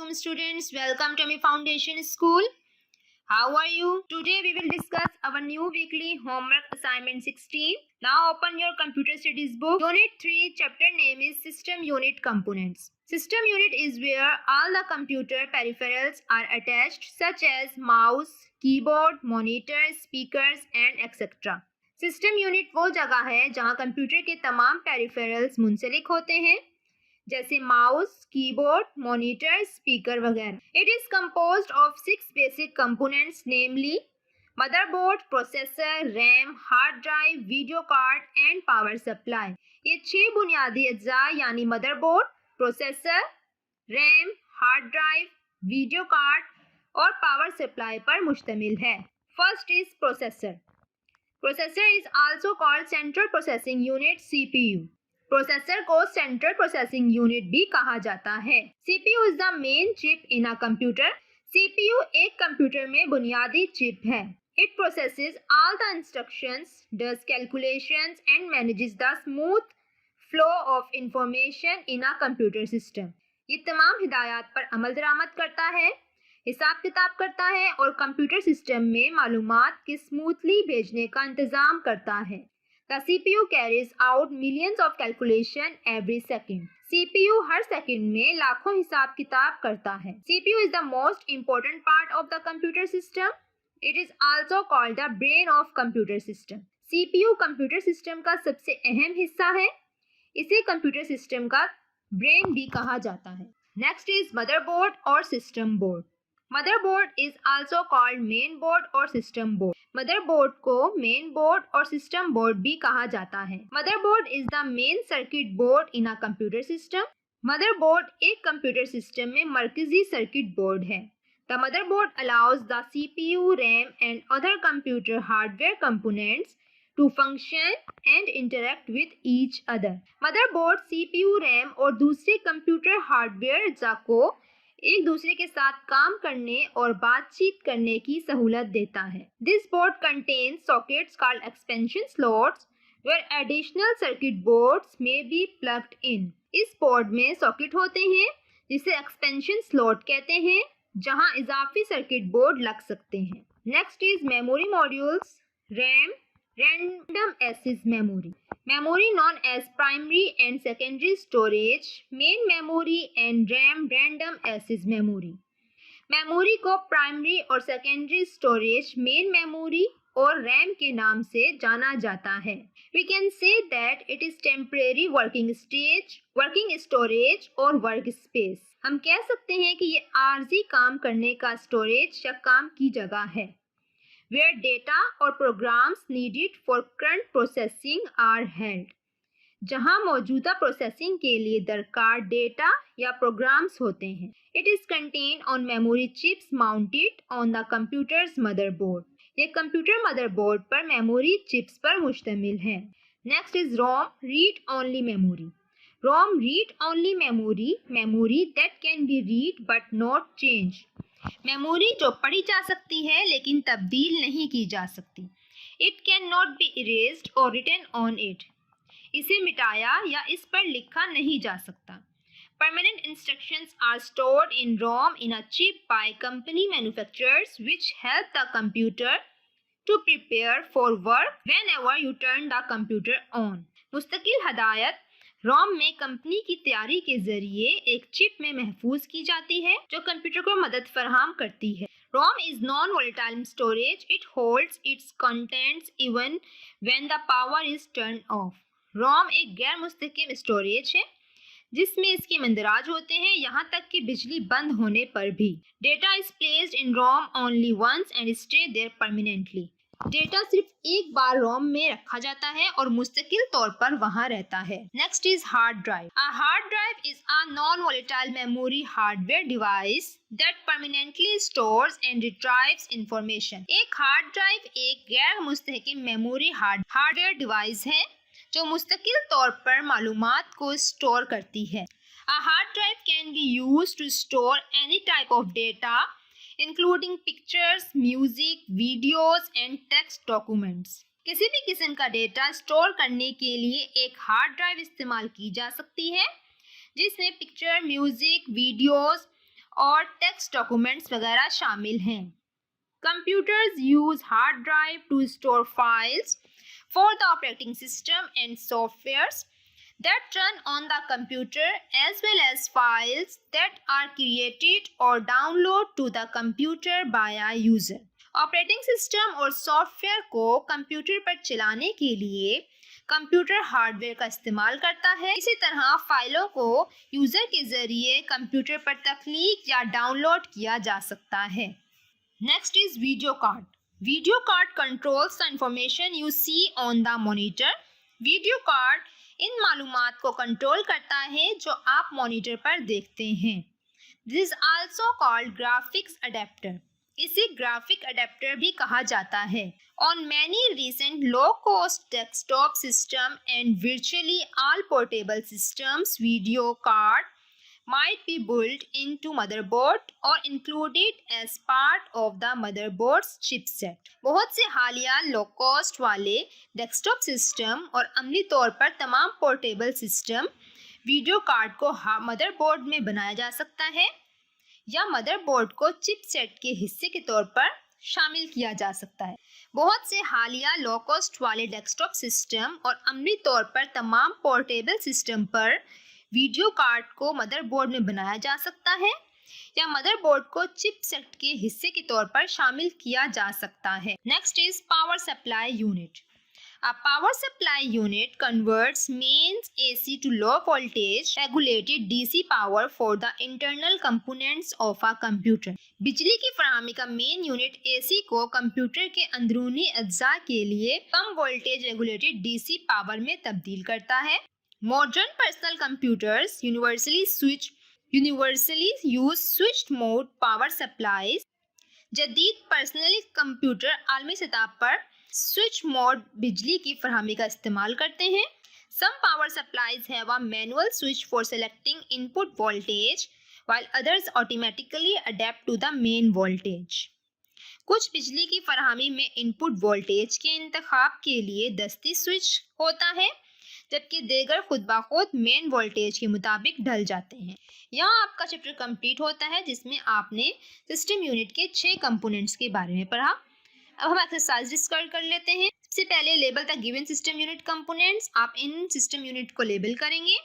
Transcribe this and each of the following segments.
Assalamualaikum students, welcome to my foundation school. How are you? Today we will discuss our new weekly homework assignment 16. Now open your computer studies book. Unit 3 chapter name is System Unit Components. System unit is where all the computer peripherals are attached such as mouse, keyboard, monitor, speakers and etc. System unit वो जगह है जहाँ computer के तमाम peripherals मुंसलिक होते हैं जैसे mouse, keyboard, monitor, speaker वगैरह। It is composed of 6 basic components namely motherboard, processor, RAM, hard drive, video card and power supply. ये 6 बुनियादी अज्जा यानी motherboard, processor, RAM, hard drive, video card और पावर सप्लाई पर मुश्तमिल है। First is processor. Processor is also called central processing unit CPU। Processor को central processing unit भी कहा जाता है। CPU is the main chip in a computer. CPU एक कंप्यूटर में बुनियादी चिप है। It processes all the instructions, does calculations and manages the smooth flow of information in a computer system. ये तमाम हिदायत पर अमल दरामद करता है, हिसाब किताब करता है और कंप्यूटर सिस्टम में मालूमात के स्मूथली भेजने का इंतज़ाम करता है। The CPU carries out millions of calculation every second. CPU her second में लाखों हिसाब किताब करता है। CPU is the most important part of the computer system. It is also called the brain of computer system. CPU computer system का सबसे अहम हिस्सा है। इसे कंप्यूटर सिस्टम का ब्रेन भी कहा जाता है। नेक्स्ट इज मदरबोर्ड और system board. Motherboard is also called main board और सिस्टम बोर्ड। मदरबोर्ड को मेन बोर्ड और सिस्टम बोर्ड भी कहा जाता है। Motherboard is the main circuit board in a computer system. Motherboard एक कंप्यूटर सिस्टम में मरकजी सर्किट बोर्ड है। The motherboard allows the CPU, RAM and other computer hardware components to function and interact with each other. Motherboard CPU, RAM और दूसरे computer hardware अज्जा को एक दूसरे के साथ काम करने और बातचीत करने की सहूलत देता है। This board contains sockets called expansion slots where additional circuit boards may be plugged in. इस बोर्ड में सॉकेट होते हैं जिसे एक्सपेंशन स्लॉट कहते हैं जहां इजाफी सर्किट बोर्ड लग सकते हैं। Next is memory modules. RAM random access memory, memory known as primary and secondary storage, main memory and RAM random access memory। Memory को प्राइमरी और सेकेंडरी स्टोरेज, मेन मेमोरी और RAM के नाम से जाना जाता है। We can say that it is temporary working storage और वर्क स्पेस। हम कह सकते हैं कि ये आर्जी काम करने का स्टोरेज या काम की जगह है। where data और programs needed for current processing are held, जहां मौजूदा प्रोसेसिंग के लिए दरकार डेटा या प्रोग्राम्स होते हैं। It is contained on memory chips mounted on the computer's motherboard. ये कंप्यूटर मदरबोर्ड पर मेमोरी चिप्स पर मुश्तमिल है। Next is ROM, read only memory. ROM read only memory that can be read but not change. Memory जो पढ़ी जा सकती है लेकिन तब्दील नहीं की जा सकती। It can not be erased और रिटन ऑन इट। इसे मिटाया या इस पर लिखा नहीं जा सकता। Permanent instructions are stored in ROM in a chip by company manufacturers which help the computer to prepare for work whenever you turn the computer on. मुस्तकिल हदायत ROM में कंपनी की तैयारी के जरिए एक चिप में महफूज की जाती है जो कंप्यूटर को मदद फराहम करती है। ROM is non-volatile storage. It holds its contents even when the power is turned off. ROM एक गैर मुस्तकिल स्टोरेज है जिसमें इसके मंदराज होते हैं यहाँ तक कि बिजली बंद होने पर भी। Data is placed in ROM only once and stay there permanently. Data सिर्फ एक बार ROM में रखा जाता है और मुस्तकिल तौर पर वहां रहता है। Next is hard drive. A hard drive is a non volatile memory hardware device that permanently stores and रिट्राइव्स information. एक हार्ड ड्राइव एक गैर मुस्तहकिम मेमोरी हार्डवेयर डिवाइस है जो मुस्तकिल तौर पर मालूमात को स्टोर करती है। A hard drive can be used to store any type of data including pictures, music, videos and text documents. किसी भी किस्म का डेटा स्टोर करने के लिए एक हार्ड ड्राइव इस्तेमाल की जा सकती है जिसमें पिक्चर, म्यूजिक, वीडियोस और टेक्स्ट डॉक्यूमेंट्स वगैरह शामिल हैं। Computers use hard drive to store files for the operating system and softwares that run on the computer, as well as files that are created or downloaded to the computer by a user. Operating system और software को computer पर चलाने के लिए computer hardware का इस्तेमाल करता है। इसी तरह फाइलों को यूजर के जरिए कंप्यूटर पर तख्लीक या डाउनलोड किया जा सकता है। Next is video card. Video card controls the information you see on the monitor. Video card इन मालूमात को कंट्रोल करता है जो आप मॉनिटर पर देखते हैं। This is also called graphics adapter. इसे ग्राफिक अडेप्टर भी कहा जाता है। On many recent low cost desktop system and virtually all portable systems, video card might be built into motherboard or included as part of the motherboard's chipset. बहुत से हालिया low cost वाले desktop system और अमली तौर पर तमाम portable system video card को मदरबोर्ड में बनाया जा सकता है या मदरबोर्ड को चिपसेट के हिस्से के तौर पर शामिल किया जा सकता है। बहुत से हालिया लो कॉस्ट वाले डेस्कटॉप सिस्टम और अमली तौर पर तमाम पोर्टेबल सिस्टम पर वीडियो कार्ड को मदरबोर्ड में बनाया जा सकता है या मदरबोर्ड को चिपसेट के हिस्से के तौर पर शामिल किया जा सकता है। Next is power supply unit. A power supply unit converts mains AC to low voltage regulated DC power for the internal components of a computer. बिजली की फराहमी का मेन यूनिट AC को कंप्यूटर के अंदरूनी अज्जा के लिए कम वोल्टेज रेगुलेटेड DC पावर में तब्दील करता है। Modern personal computers universally use switched mode power supplies. जदीद पर्सनल कंप्यूटर आलमी सतह पर स्विच मोड बिजली की फरहमी का इस्तेमाल करते हैं। Some power supplies have a manual switch for selecting input voltage while others automatically adapt to the main voltage. कुछ बिजली की फरहमी में इनपुट वोल्टेज के इंतखाब के लिए दस्ती स्विच होता है, जबकि दीगर खुद ब खुद मेन वोल्टेज के मुताबिक ढल जाते हैं। यहाँ आपका चैप्टर कंप्लीट होता है जिसमें आपने सिस्टम यूनिट के 6 कंपोनेंट्स के बारे में पढ़ा। अब हम एक्सरसाइज डिस्कस कर लेते हैं। सबसे पहले label the given system unit components. आप इन सिस्टम यूनिट को लेबल करेंगे।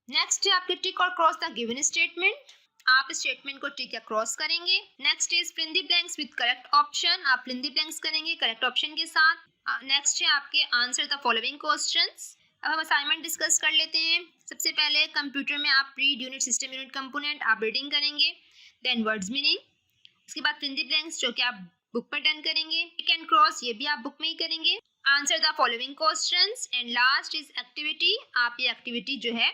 नेक्स्ट है आपके टिक और क्रॉस द गिवन स्टेटमेंट। आप स्टेटमेंट को टिक या क्रॉस करेंगे। Next is fill in the blanks with correct option. आप फिल इन द ब्लैंक्स करेंगे करेक्ट ऑप्शन के साथ। नेक्स्ट है आपके आंसर द फॉलोइंग क्वेश्चंस। अब हम असाइनमेंट डिस्कस कर लेते हैं। सबसे पहले कंप्यूटर में आप read unit system unit component आप रीडिंग करेंगे, देन वर्ड्स मीनिंग। उसके बाद फिल इन द ब्लैंक्स जो कि आप बुक में डन करेंगे। टिक एंड क्रॉस ये भी आप बुक में ही करेंगे। Answer the following questions and last is activity. आप ये एक्टिविटी जो है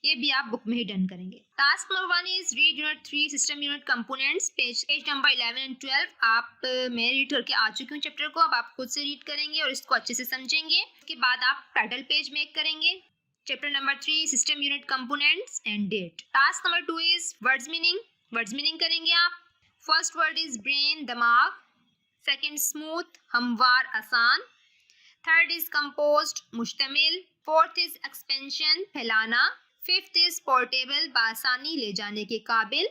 ये भी आप बुक में ही डन करेंगे। Task number 1 is read unit 3 system unit components page number 11 and 12। आप मैं रीड करके आ चुकी हूँ चैप्टर को। अब आप खुद से रीड करेंगे और इसको अच्छे से समझेंगे। उसके बाद आप टाइटल पेज मेक करेंगे। Chapter number 3 system unit components and date. Task number 2 is words meaning. Words meaning करेंगे आप। फर्स्ट वर्ड इज ब्रेन दिमाग, सेकेंड स्मूथ हमवार आसान, थर्ड इज कंपोज्ड मुश्तमिल, फोर्थ इज एक्सपेंशन फैलाना, फिफ्थ इज पोर्टेबल बासानी ले जाने के काबिल,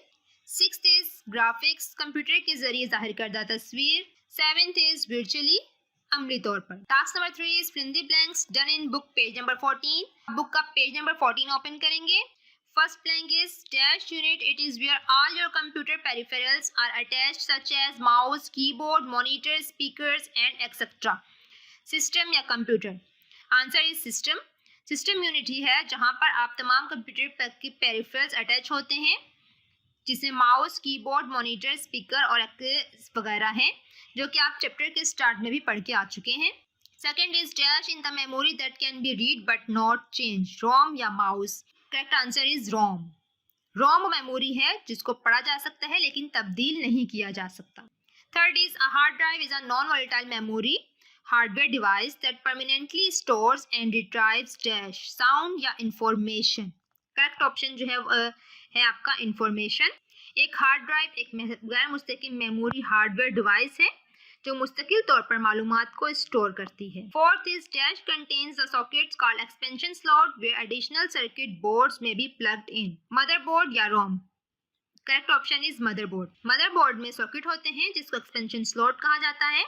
सिक्स्थ इज ग्राफिक्स कंप्यूटर के जरिए जाहिर करदा तस्वीर, सेवेंथ इज वर्चुअली अमली तौर पर। Task number 3 is fill in the blanks done in book page number 14। Book का पेज नंबर 14 ओपन करेंगे। First blank is dash unit. It is where all your computer peripherals are attached such as mouse, keyboard, monitor, speakers and etc. System या computer. Answer is system. System unit ही है जहाँ पर आप तमाम computer के peripherals attach होते हैं, जिसमें माउस, कीबोर्ड, मॉनिटर, स्पीकर और वगैरह हैं, जो कि आप चैप्टर के स्टार्ट में भी पढ़ के आ चुके हैं। Second is dash in the memory that can be read but not change. ROM या mouse. Correct answer is ROM. ROM memory है जिसको पढ़ा जा सकता है लेकिन तब्दील नहीं किया जा सकता। Third is a hard drive is a non volatile memory hardware device that permanently stores and रिट्राइव्स dash sound या इंफॉर्मेशन। करेक्ट ऑप्शन जो है आपका इंफॉर्मेशन। एक हार्ड ड्राइव एक गैर मुस्तकिल मेमोरी हार्डवेयर डिवाइस है जो मुस्तकिल तौर पर मालूमात को स्टोर करती है। Fourth is dash contains the sockets called expansion slot where additional circuit boards may be plugged in. Motherboard या ROM. Correct option is motherboard. Motherboard में सर्किट होते हैं जिसको एक्सपेंशन स्लॉट कहा जाता है,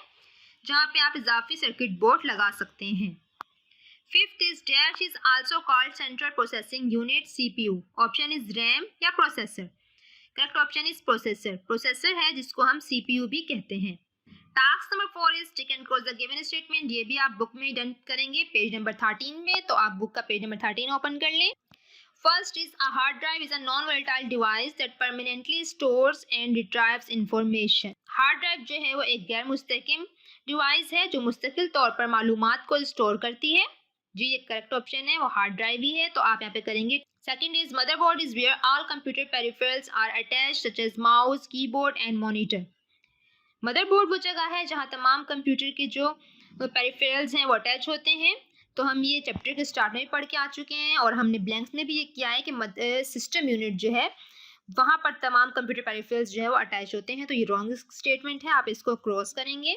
जहाँ पे आप इजाफी सर्किट बोर्ड लगा सकते हैं। Fifth is dash is also called central processing unit CPU. Option is RAM या processor. Correct option is processor. Processor है जिसको हम सीपीयू भी कहते हैं। Task number 4 is tick and cross the given statement. ये भी आप बुक में डन करेंगे पेज नंबर 13 में, तो आप बुक का पेज नंबर 13 ओपन कर लें। First is a hard drive is a non volatile device that permanently stores and रिट्राइव्स information. Hard drive जो है वो एक गैर मुस्तकिल डिवाइस है जो मुस्तकिल तौर पर मालूमात को स्टोर करती है। जी ये करेक्ट ऑप्शन है, वो हार्ड ड्राइव ही है, तो आप यहाँ पे करेंगे। Second is motherboard is where all computer peripherals are attached such as mouse, keyboard and monitor. Motherboard वो जगह है जहाँ तमाम कंप्यूटर के जो पेरिफेरल्स हैं वो अटैच होते हैं। तो हम ये चैप्टर के स्टार्ट में भी पढ़ के आ चुके हैं और हमने ब्लैंक्स में भी ये किया है कि सिस्टम यूनिट जो है वहाँ पर तमाम कंप्यूटर पेरिफेरल्स जो है वो अटैच होते हैं, तो ये रॉन्ग स्टेटमेंट है, आप इसको क्रॉस करेंगे।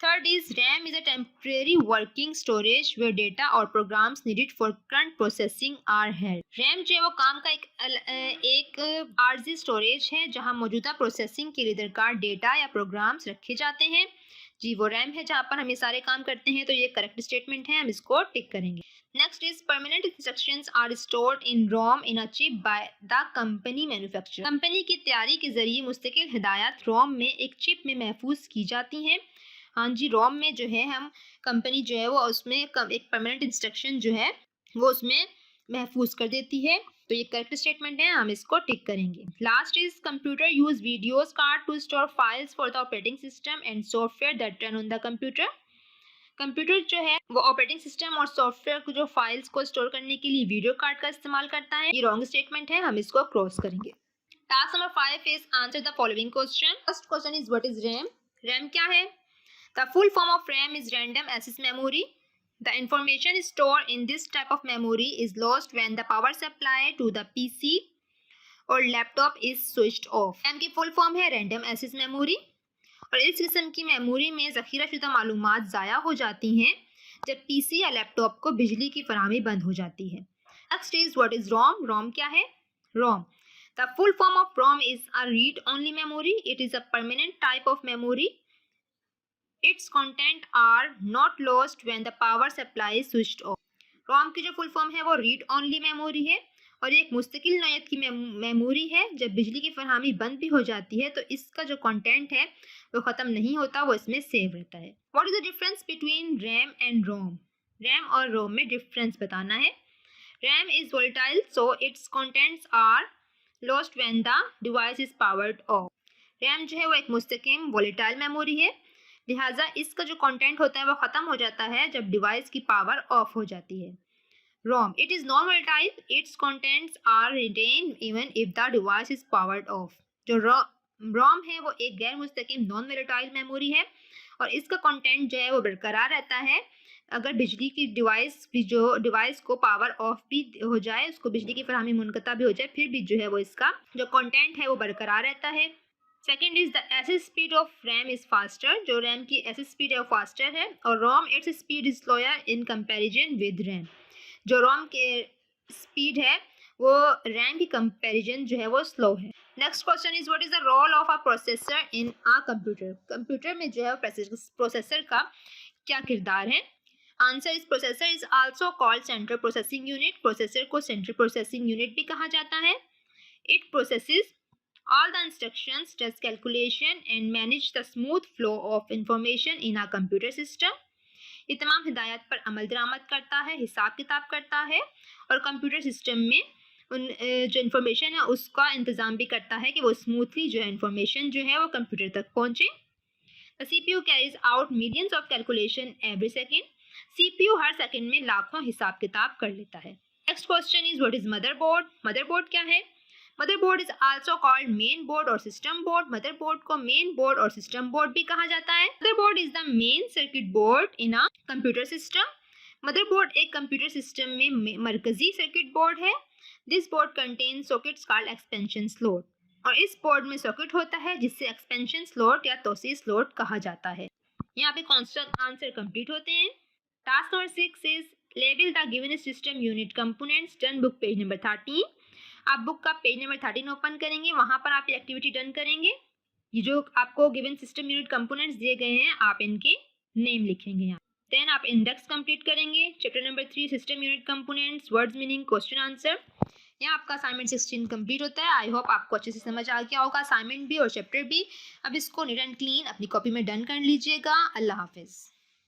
Third is RAM is a temporary working storage where data और programs needed for current processing are held. RAM जो है वो काम का एक आर्जी स्टोरेज है जहां मौजूदा प्रोसेसिंग के लिए दरकार डेटा या प्रोग्राम्स रखे जाते हैं। जी वो रैम है जहां पर हम ये सारे काम करते हैं, तो ये करेक्ट स्टेटमेंट है, हम इसको टिक करेंगे। Next is permanent instructions are stored in ROM in a chip by the company manufacturer. Company की तैयारी के जरिए मुस्तकिल हिदायत रोम में एक चिप में महफूज की जाती हैं। हाँ जी, रोम में जो है हम कंपनी जो है वो उसमें एक परमानेंट इंस्ट्रक्शन जो है वो उसमें महफूज कर देती है, तो ये करेक्ट स्टेटमेंट है, हम इसको टिक करेंगे। Last is computer use videos card to store files for the operating system and software that run on the computer. Computer जो है वो ऑपरेटिंग सिस्टम और सॉफ्टवेयर को जो फाइल्स को स्टोर करने के लिए वीडियो कार्ड का इस्तेमाल करता है। ये रॉन्ग स्टेटमेंट है, हम इसको क्रॉस करेंगे। Task number 5 is answer the following question. First question is what is RAM. RAM क्या है? The full form of RAM is random access memory. The information stored in this type of memory is lost when the power supply to the PC or laptop is switched off. RAM की full form है random access memory और इस किस्म की memory में ज़ख़ीराशुदा मालूमात ज़ाया हो जाती हैं जब पीसी या लैपटॉप को बिजली की फराहमी बंद हो जाती है। Next is what is ROM. ROM क्या है? ROM the full form of ROM is a read only memory. It is a permanent type of memory. Its content are not lost when the power supply is switched off. रोम की जो full form है वो read only memory है और ये एक मुस्तकिल नौयत की मेमोरी है। जब बिजली की फरहमी बंद भी हो जाती है तो इसका जो कंटेंट है वो ख़त्म नहीं होता, वो इसमें सेव रहता है। What is the difference between RAM and ROM? RAM और रोम में डिफरेंस बताना है। RAM is volatile so its contents are lost when the device is powered off. RAM जो है वो एक मुस्तकिल वोलेटाइल मेमोरी है, लिहाजा इसका जो कंटेंट होता है वो ख़त्म हो जाता है जब डिवाइस की पावर ऑफ हो जाती है। ROM it is non volatile, its contents are retain even if the device is powered off. जो रोम है वो एक गैर मुस्तकिल नॉन वोलेटाइल मेमोरी है और इसका कंटेंट जो है वो बरकरार रहता है अगर बिजली की डिवाइस को पावर ऑफ भी हो जाए, उसको बिजली की फरहमी मुनक़ता भी हो जाए, फिर भी जो है वो इसका जो कंटेंट है वो बरकरार रहता है। Second is the access speed of RAM is faster. जो रैम की एसएस स्पीड है वो फास्टर है और ROM its speed is slower in comparison with RAM. जो रोम के स्पीड है वो रैम की कंपैरिजन जो है वो स्लो है। Next question is what is the role of a processor in a computer. Computer में जो है प्रोसेसर का क्या किरदार है? Answer is processor is also called central processing unit. Processor को सेंट्रल प्रोसेसिंग यूनिट भी कहा जाता है। It processes all the instructions, does calculation and manage the smooth flow of information in a computer system. ये तमाम हिदायत पर अमल दरामद करता है, हिसाब किताब करता है और कंप्यूटर सिस्टम में उन जो इन्फॉर्मेशन है उसका इंतज़ाम भी करता है कि वो स्मूथली जो है इन्फॉर्मेशन जो है वो कंप्यूटर तक पहुँचे। The CPU carries out millions of calculation every second. CPU her second में लाखों हिसाब किताब कर लेता है। Next question is what is motherboard. Motherboard क्या है? Motherboard is also called main board और सिस्टम बोर्ड। मदरबोर्ड को मेन बोर्ड और सिस्टम बोर्ड भी कहा जाता है। Motherboard is the main circuit board in a computer system. Motherboard एक कंप्यूटर सिस्टम में मरकजी सर्किट बोर्ड है। This board contain sockets called expansion slot और इस बोर्ड में सॉकेट होता है जिससे एक्सपेंशन स्लॉट या तोसी स्लॉट कहा जाता है। यहाँ पे कॉन्स्टेंट आंसर कंप्लीट होते हैं। Task number 6 is label the given system unit components. Turn book page number 13। आप बुक का पेज नंबर 13 ओपन करेंगे, वहाँ पर आप ये एक्टिविटी डन करेंगे। ये जो आपको गिवन सिस्टम यूनिट कंपोनेंट्स दिए गए हैं, आप इनके नेम लिखेंगे यहाँ। देन आप इंडेक्स कंप्लीट करेंगे। Chapter number 3 system unit components, words meaning, question answer. यहाँ आपका असाइनमेंट 16 कंप्लीट होता है। आई होप आपको अच्छे से समझ आ गया होगा असाइनमेंट भी और चैप्टर भी। अब इसको नीट एंड क्लीन अपनी कॉपी में डन कर लीजिएगा। अल्लाह हाफिज़।